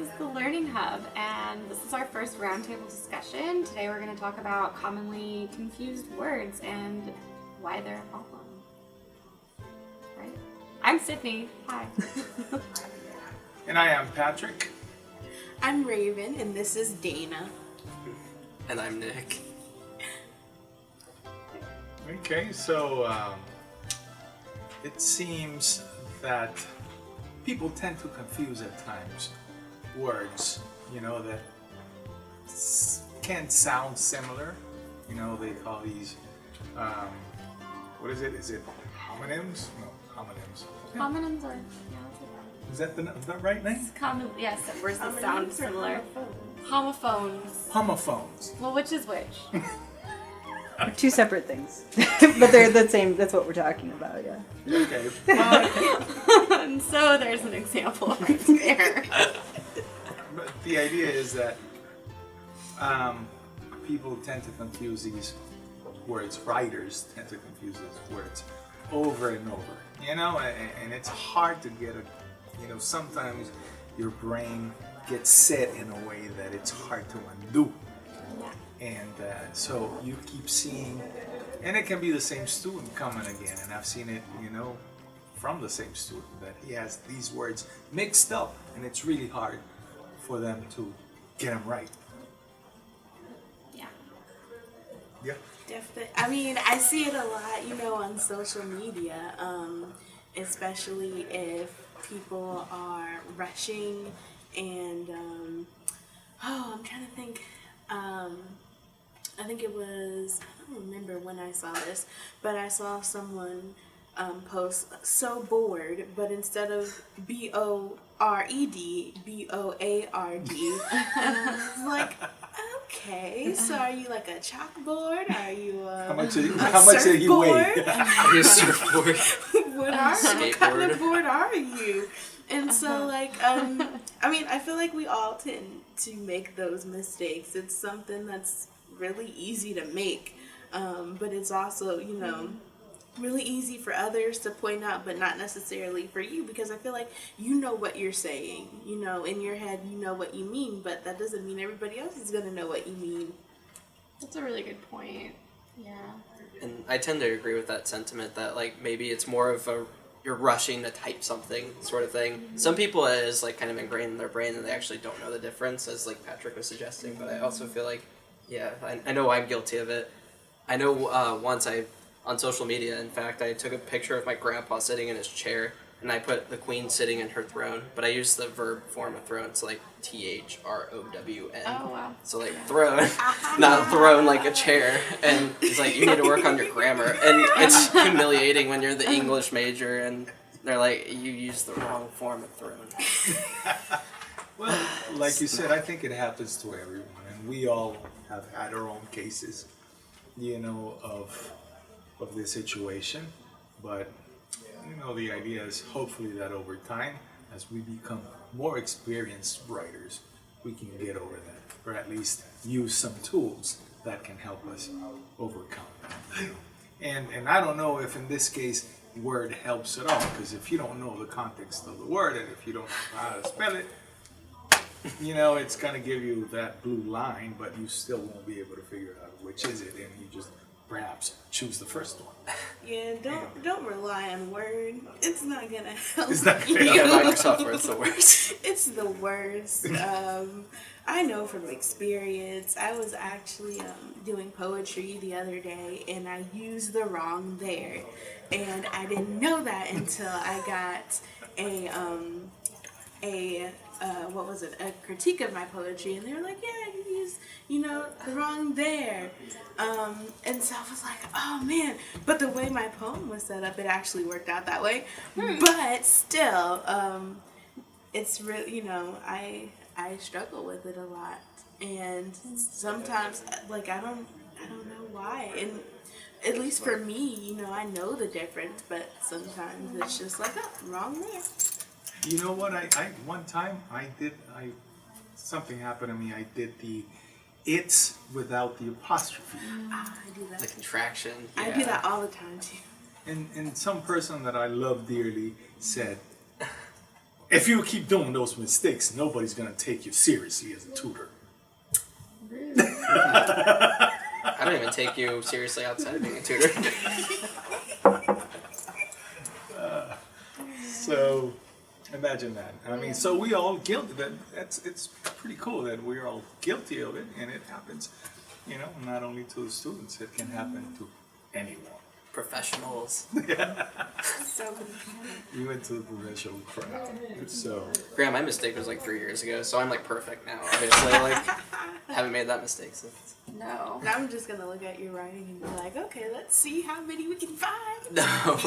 is the Learning Hub, and this is our first roundtable discussion. Today we're going to talk about commonly confused words and why they're a problem. Right? I'm Sydney. Hi. And I am Patrick. I'm Raven, and this is Dana. And I'm Nick. Okay, so it seems that people tend to confuse at times words, that can sound similar. They call these, what is it? Is it homonyms? No, homonyms. Homonyms are, Is that the right name? it's common, yes, words that sound similar. Homophones. Homophones. Well, which is which? Two separate things, but they're the same. That's what we're talking about, yeah. Okay. And so there's an example right there. But the idea is that people tend to confuse these words, writers tend to confuse these words over and over, and it's hard to get sometimes your brain gets set in a way that it's hard to undo. And so you keep seeing, and it can be the same student coming again, and I've seen it, from the same student, that he has these words mixed up, and it's really hard for them to get them right. Yeah. Yeah. Definitely. I mean, I see it a lot, on social media, especially if people are rushing and, I'm trying to think. I think it was, I don't remember when I saw this, but I saw someone post so bored, but instead of B-O-R-E-D, B-O-A-R-D. And I was like, okay, so are you like a chalkboard? Are you How much did he weigh? Your surfboard. What kind of board are you? And so, I feel like we all tend to make those mistakes. It's something that's really easy to make, but it's also, really easy for others to point out, but not necessarily for you, because I feel like you know what you're saying, in your head, you know what you mean, but that doesn't mean everybody else is going to know what you mean. That's a really good point. Yeah. And I tend to agree with that sentiment that, maybe it's more of you're rushing to type something sort of thing. Mm-hmm. Some people it is, kind of ingrained in their brain and they actually don't know the difference, as, Patrick was suggesting, but I also feel like, yeah, I know I'm guilty of it. I know once on social media, in fact, I took a picture of my grandpa sitting in his chair, and I put the queen sitting in her throne, but I used the verb form of throne, so T-H-R-O-W-N. Oh, wow. So throne, not throne like a chair. And he's like, you need to work on your grammar. And it's humiliating when you're the English major, and they're like, you used the wrong form of throne. Well, like you said, I think it happens to everyone, and we all have had our own cases, of this situation. But, the idea is hopefully that over time, as we become more experienced writers, we can get over that, or at least use some tools that can help us overcome that. And I don't know if in this case, word helps at all, because if you don't know the context of the word, and if you don't know how to spell it, it's going to give you that blue line, but you still won't be able to figure out which is it, and you just perhaps choose the first one. Yeah, don't rely on Word. It's not gonna help. It's not gonna you. Microsoft Word's the worst. It's the worst. I know from experience. I was actually doing poetry the other day, and I used the wrong there, and I didn't know that until I got a critique of my poetry, and they were like, yeah, you used, the wrong there. And so I was like, oh man, but the way my poem was set up, it actually worked out that way. But still, it's really, I struggle with it a lot. And sometimes, I don't know why. And at least for me, I know the difference, but sometimes it's just like, oh, wrong there. You know what? I one time something happened to me. I did the it's without the apostrophe. I do that. The contraction. Yeah. I do that all the time too. And some person that I love dearly said, if you keep doing those mistakes, nobody's gonna take you seriously as a tutor. I don't even take you seriously outside of being a tutor. So imagine that. I mean, so we all guilty. It's pretty cool that we're all guilty of it, and it happens. You know, not only to the students, it can happen to anyone. Professionals. So Even to the professional crowd. So Graham, my mistake was like 3 years ago, so I'm like perfect now. Obviously, like haven't made that mistake since. No. now I'm just gonna look at your writing and be like, okay, let's see how many we can find. No.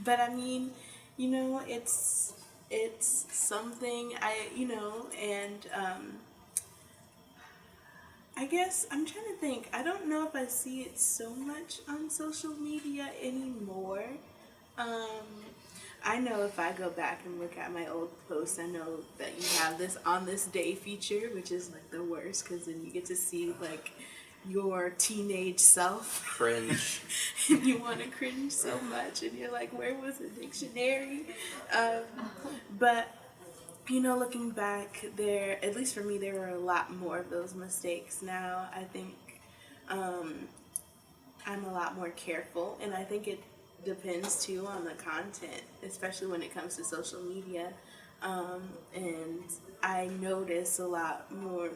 But I mean, you know, it's something and I guess I'm trying to think. I don't know if I see it so much on social media anymore. I know if I go back and look at my old posts, I know that you have this on this day feature, which is like the worst because then you get to see like your teenage self. Cringe. And you want to cringe so much, and you're like, where was the dictionary? But you know, looking back, at least for me, there were a lot more of those mistakes. Now I think I'm a lot more careful, and I think it depends too on the content, especially when it comes to social media. And I notice a lot more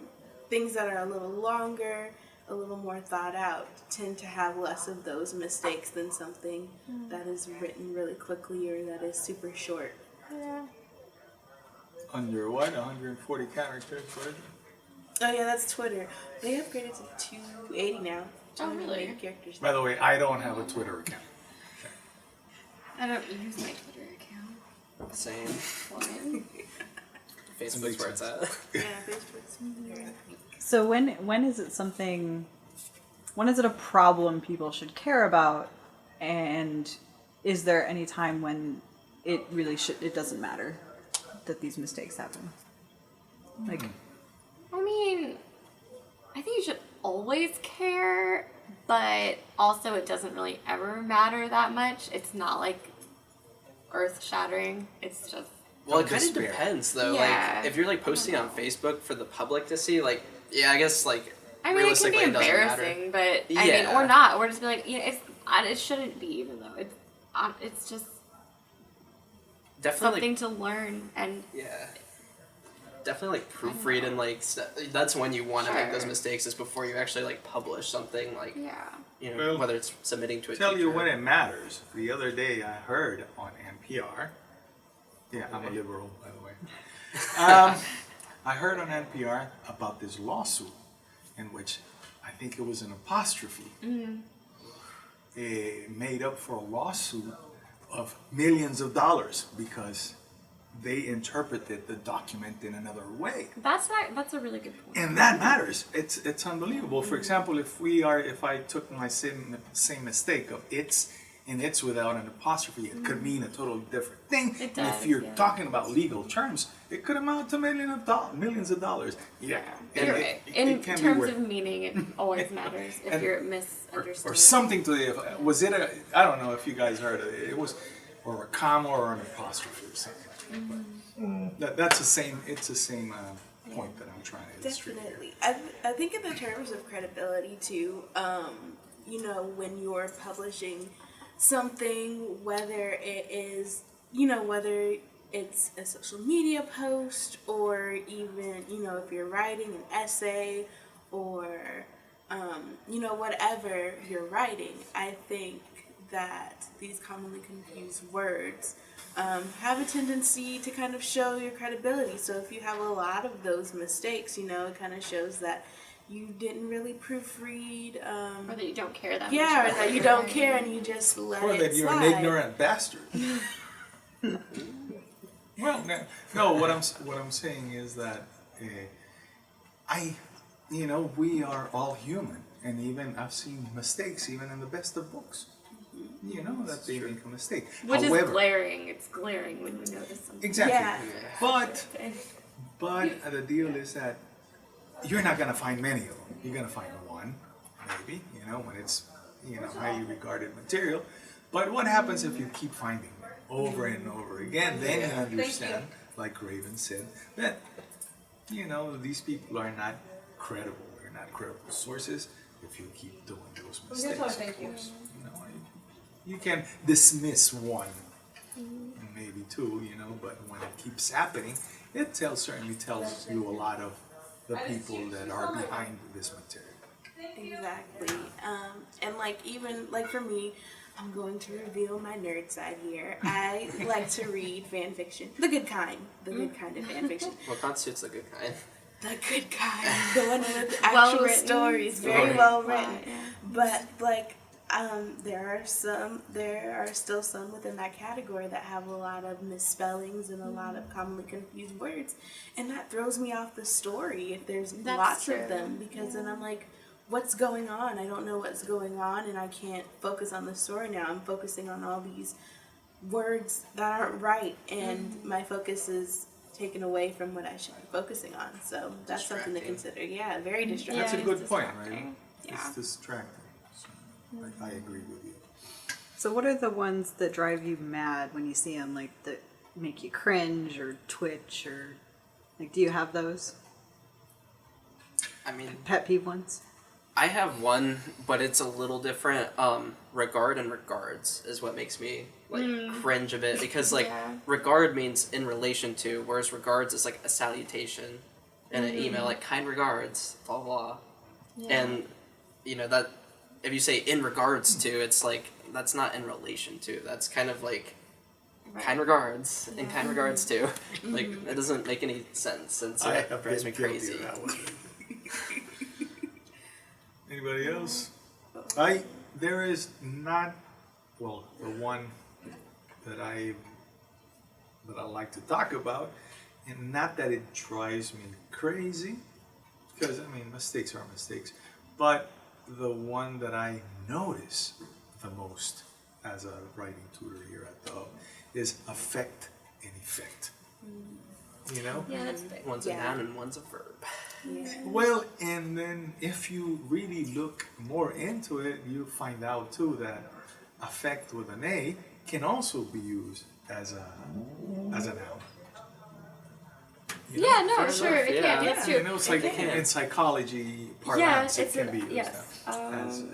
things that are a little longer, a little more thought out, tend to have less of those mistakes than something that is written really quickly or that is super short. Yeah. under what? 140 characters? What is it? Oh yeah, that's Twitter. They upgraded to 280 now. Oh, really? 280 characters. By the way, I don't have a Twitter account. I don't use my Twitter account. Same. One. Facebook's where it's at. Yeah, Facebook's there, I think. So when is it something? When is it a problem people should care about? And is there any time when it really it doesn't matter that these mistakes happen? Like, I mean, I think you should always care, but also it doesn't really ever matter that much. It's not like earth shattering. It's just Well, it kind of Despair. depends, though. Yeah. Like, if you're like posting on Facebook for the public to see, like, yeah, I guess like I mean, it can be realistically, it doesn't matter. embarrassing, but I mean, Yeah. or not, or just be like, you know, it shouldn't be, even though it's just Definitely, something to learn, and yeah. Definitely, like proofread and like that's when you want to make those Sure. mistakes is before you actually like publish something, like yeah. you know, Well, whether it's submitting to a Tell you teacher. when it matters. The other day I heard on NPR. Yeah, I'm a liberal, by the way. I heard on NPR about this lawsuit in which I think it was an apostrophe made up for a lawsuit of millions of dollars because they interpreted the document in another way. That's a really good point. And that matters. It's unbelievable. For example, if I took my same mistake of it's without an apostrophe, it could mean a totally different thing. It And does, if you're yeah. talking about legal terms, it could amount to millions of dollars. Yeah, You're it- right. it In can be terms worth of meaning, it always matters if And- you're misunderstood. or something to the. Was it a? I don't know if you guys heard it. It was, or a comma or an apostrophe or something. But that's the same. It's the same point that I'm trying to illustrate here. Definitely. I think in the terms of credibility too, you know, when you're publishing something, whether it is, you know, whether it's a social media post or even, you know, if you're writing an essay or, you know, whatever you're writing, I think that these commonly confused words have a tendency to kind of show your credibility. So if you have a lot of those mistakes, you know, it kind of shows that you didn't really proofread. Or that you don't care that much. Yeah, or about that what you you're don't writing. care and you just let Or it that you're slide. an ignorant bastard. Well, no. What I'm saying is that we are all human, and even I've seen mistakes, even in the best of books. You know that they make a mistake. Which However, is glaring. It's glaring when you notice something. exactly. Yeah. But the deal is that you're not gonna find many of them. You're gonna find one, maybe. You know, when it's highly regarded material. But what happens if you keep finding them? over and over again, then you Yeah. understand, like Raven said, that, you know, these people are not credible. They're not credible sources if you keep doing those mistakes. Of course. You know, you can dismiss one, maybe two, you know, but when it keeps happening, it certainly tells you a lot of the people that are behind this material. Exactly. And like even like for me, I'm going to reveal my nerd side here. I like to read fan fiction, the good kind of fan fiction. What constitutes the good kind? The good kind, the one with actual Well-written. stories, very Right. well written. Yeah. But like, there are still some within that category that have a lot of misspellings and a lot of commonly confused words, and that throws me off the story if there's That's lots true. of them, because then I'm like, what's going on? I don't know what's going on, and I can't focus on the story now. I'm focusing on all these words that aren't right, and my focus is taken away from what I should be focusing on. So that's something to Distracting. consider. Yeah, very distracting. That's a it's good point, right? distracting. Yeah. It's distracting. So, I agree with you. So what are the ones that drive you mad when you see them, like that make you cringe or twitch, or like, do you have those I mean, pet peeve ones? I have one, but it's a little different. Regard and regards is what makes me like cringe a bit, because like Yeah. regard means in relation to, whereas regards is like a salutation in an email, like kind regards, blah blah. Yeah. And you know that if you say in regards to, it's like that's not in relation to. That's kind of like Right. kind regards and kind regards to. Like it doesn't make any sense, and so I it have drives been me guilty crazy. of that one. Anybody else? There is not, well, the one that I like to talk about, and not that it drives me crazy, because I mean mistakes are mistakes, but the one that I notice the most as a writing tutor here at the Hub is affect and effect. You know? Yeah, that's big. One's a Yeah. noun and one's a verb. Yeah. Well, and then if you really look more into it, you find out too that affect with an A can also be used as a noun. You know? Yeah, no, Fair sure, enough, it yeah. can. That's You true. know, it's like It can. in psychology Yeah, parlance, it it's can an- be used yes, as,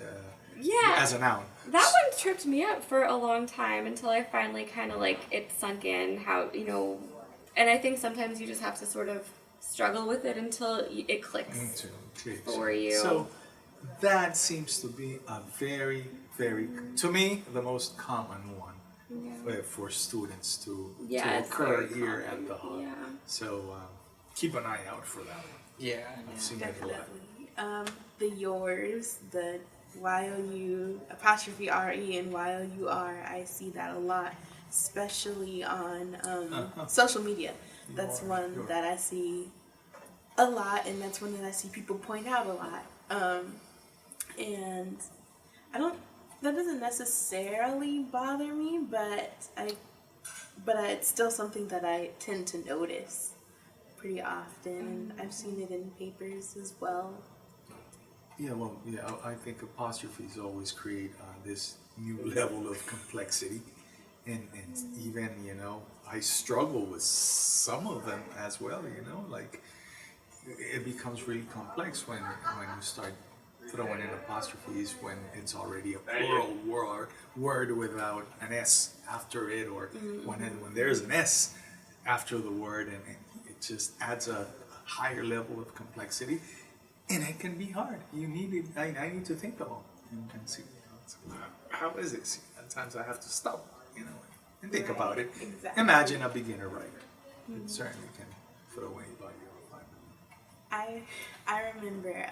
Yeah. as a noun. That one tripped me up for a long time until I finally kind of like it sunk in how, you know, and I think sometimes you just have to sort of struggle with it until it clicks. Into clicks. For you. So that seems to be a very, very, to me, the most common one for students to Yeah, it's occur very here common. at the Hub. Yeah. So keep an eye out for that one. Yeah. I've seen it a lot. Definitely. The yours, the YOU, apostrophe RE and YOUR, I see that a lot, especially on social media. That's Your, one your. that I see a lot, and that's one that I see people point out a lot. And that doesn't necessarily bother me, but it's still something that I tend to notice pretty often, and I've seen it in papers as well. Yeah, well, yeah, I think apostrophes always create this new level of complexity. And even, you know, I struggle with some of them as well, you know, like it becomes really complex when you start throwing in apostrophes when it's already a plural word without an S after it, or when there's an S after the word, and it just adds a higher level of complexity. And it can be hard. You need it. I need to think about it and see how is this. Sometimes I have to stop, you know, and think about it. Exactly. Imagine a beginner writer. It certainly can throw anybody off. I remember,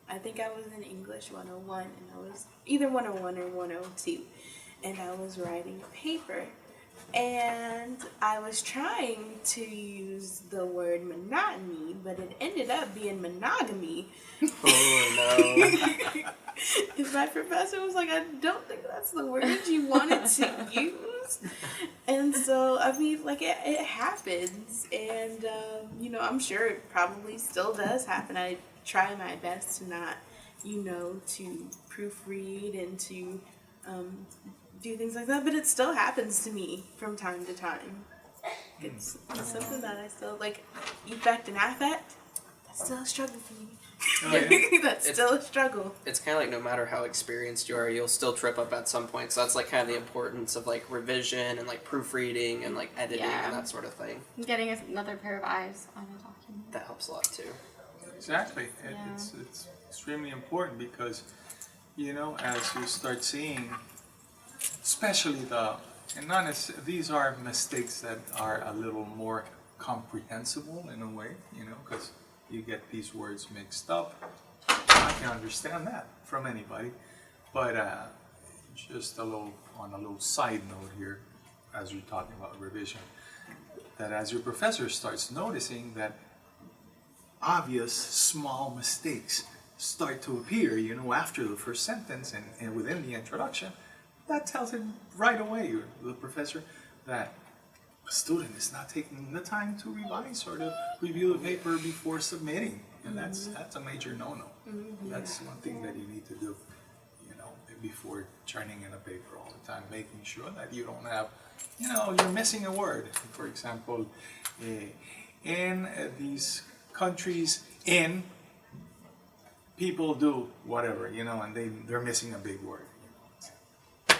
I think I was in English 101, and I was either 101 or 102, and I was writing a paper, and I was trying to use the word monotony, but it ended up being monogamy. Oh no. And my professor was like, I don't think that's the word you wanted to use. And so, I mean, like, it happens. And, you know, I'm sure it probably still does happen. I try my best to not, you know, to proofread and to do things like that, but it still happens to me from time to time. It's something that I still, like, effect and affect, that's still a struggle for me. Oh, yeah. That's still a struggle. It's kind of like no matter how experienced you are, you'll still trip up at some point. So that's like kind of the importance of like revision and like proofreading and like editing Yeah. and that sort of thing. Getting another pair of eyes on a document. That helps a lot too. Exactly. Yeah. It's extremely important because, you know, as you start seeing, especially these are mistakes that are a little more comprehensible in a way, you know, because you get these words mixed up. I can understand that from anybody, but just on a little side note here, as you're talking about revision, that as your professor starts noticing that obvious small mistakes start to appear, you know, after the first sentence and within the introduction, that tells him right away, the professor, that a student is not taking the time to revise or to review the paper before submitting, and that's a major no-no. That's one thing that you need to do, you know, before turning in a paper all the time, making sure that you don't have, you know, you're missing a word. For example, in these countries, people do whatever, you know, and they're missing a big word.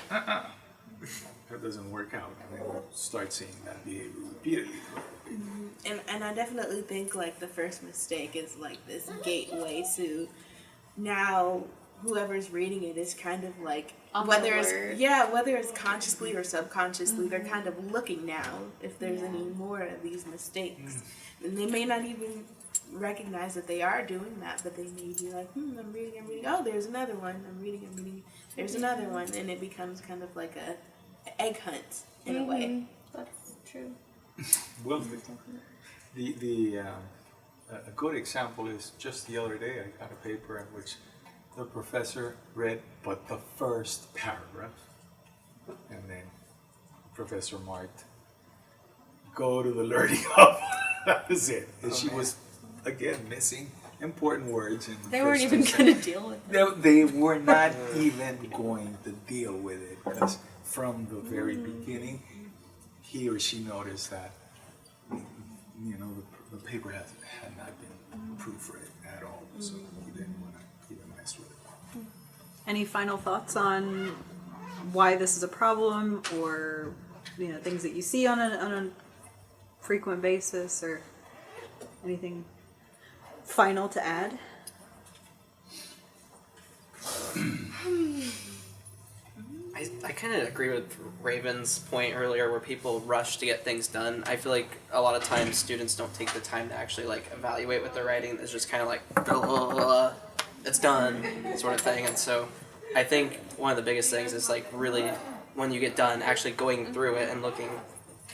That doesn't work out, and then we'll start seeing that behavior repeatedly. And I definitely think, like, the first mistake is, like, this gateway to now whoever's reading it is kind of like, On the whether word. it's consciously or subconsciously, they're kind of looking now if there's any more of these mistakes. And they may not even recognize that they are doing that, but they may be like, I'm reading, oh, there's another one, I'm reading, there's another one, and it becomes kind of like a egg hunt in a way. That's true. Well, a good example is just the other day I got a paper in which the professor read but the first paragraph, and then Professor marked, go to the learning hub. That was it. And she was, again, missing important words in the They weren't first even two going to deal with it. They were not even going to deal with it, because from the very beginning, he or she noticed that, you know, the paper had not been proofread at all, so he didn't want to even mess with it. Any final thoughts on why this is a problem, or, you know, things that you see on a frequent basis, or anything final to add? I kind of agree with Raven's point earlier where people rush to get things done. I feel like a lot of times students don't take the time to actually like evaluate what they're writing. It's just kind of like, it's done sort of thing. And so I think one of the biggest things is like really when you get done actually going through it and looking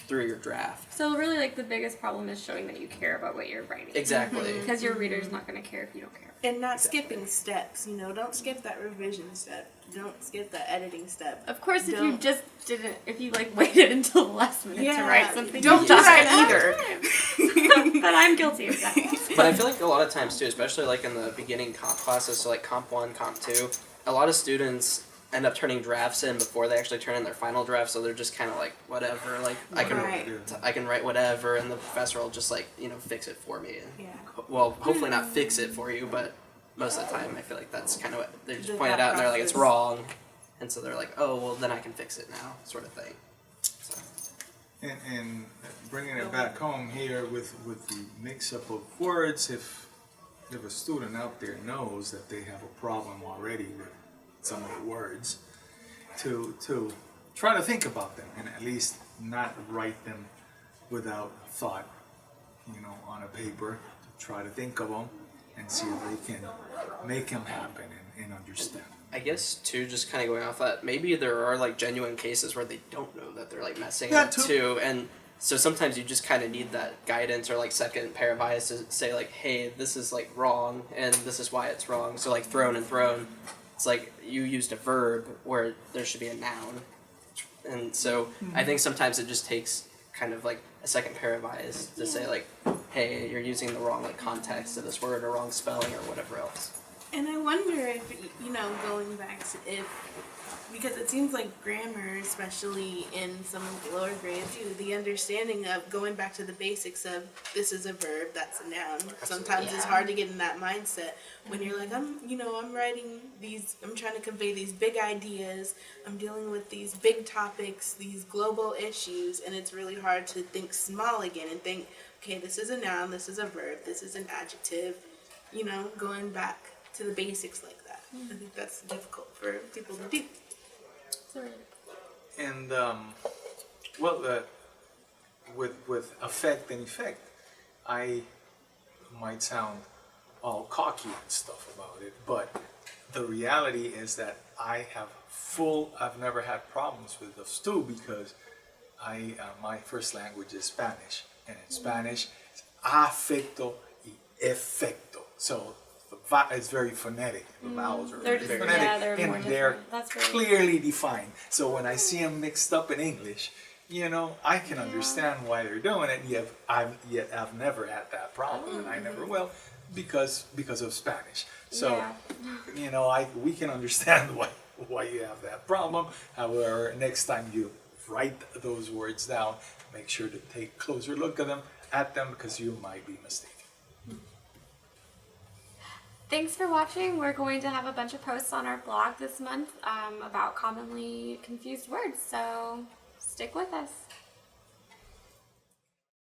through your draft. So really, like, the biggest problem is showing that you care about what you're writing. Exactly. Because your reader's not going to care if you don't care. And not skipping steps, you know, don't skip that revision step. Don't skip the editing step. Of course, if you Don't- just didn't, if you like waited until the last minute to write something, don't you do just that either. But I'm guilty of that. But I feel like a lot of times too, especially like in the beginning comp classes, so like comp 1, comp 2, a lot of students end up turning drafts in before they actually turn in their final draft, so they're just kind of like, whatever, like I can write whatever, and the professor will just like, you know, fix it for me. And, Yeah. well, hopefully not fix it for you, but most of the time I feel like that's kind of what they just The point it thought out and they're like, it's process. wrong, and so they're like, oh, well then I can fix it now, sort of thing. So. And bringing it back home here with the mix-up of words, if a student out there knows that they have a problem already with some of the words, to try to think about them and at least not write them without thought, you know, on a paper. To try to think of them and see if they can make them happen and understand. I guess too, just kind of going off that, maybe there are like genuine cases where they don't know that they're like messing Yeah, up too. too, and so sometimes you just kind of need that guidance or like second pair of eyes to say like, hey, this is like wrong and this is why it's wrong. So like thrown and thrown, it's like you used a verb where there should be a noun, and so I think sometimes it just takes kind of like a second pair of eyes to say like, hey, you're using the wrong like context of this word or wrong spelling or whatever else. And I wonder if, going back to because it seems like grammar, especially in some of the lower grades, the understanding of going back to the basics of this is a verb, that's a noun. Sometimes it's hard to get in that mindset when you're like, I'm writing these, I'm trying to convey these big ideas, I'm dealing with these big topics, these global issues, and it's really hard to think small again and think, okay, this is a noun, this is a verb, this is an adjective, going back to the basics like that. I think that's difficult for people to do. And with affect and effect, I might sound all cocky and stuff about it, but the reality is that I've never had problems with those two because my first language is Spanish, and in Spanish it's afecto y efecto. So it's very phonetic. The vowels are They're very just- phonetic, yeah, they're more and they're different. That's really- clearly defined. So when I see them mixed up in English, I can understand why they're doing it. Yet I've never had that problem, and I never will, because of Spanish. So we can understand why you have that problem. However, next time you write those words down, make sure to take a closer look at them because you might be mistaken. Thanks for watching. We're going to have a bunch of posts on our blog this month about commonly confused words, so stick with us.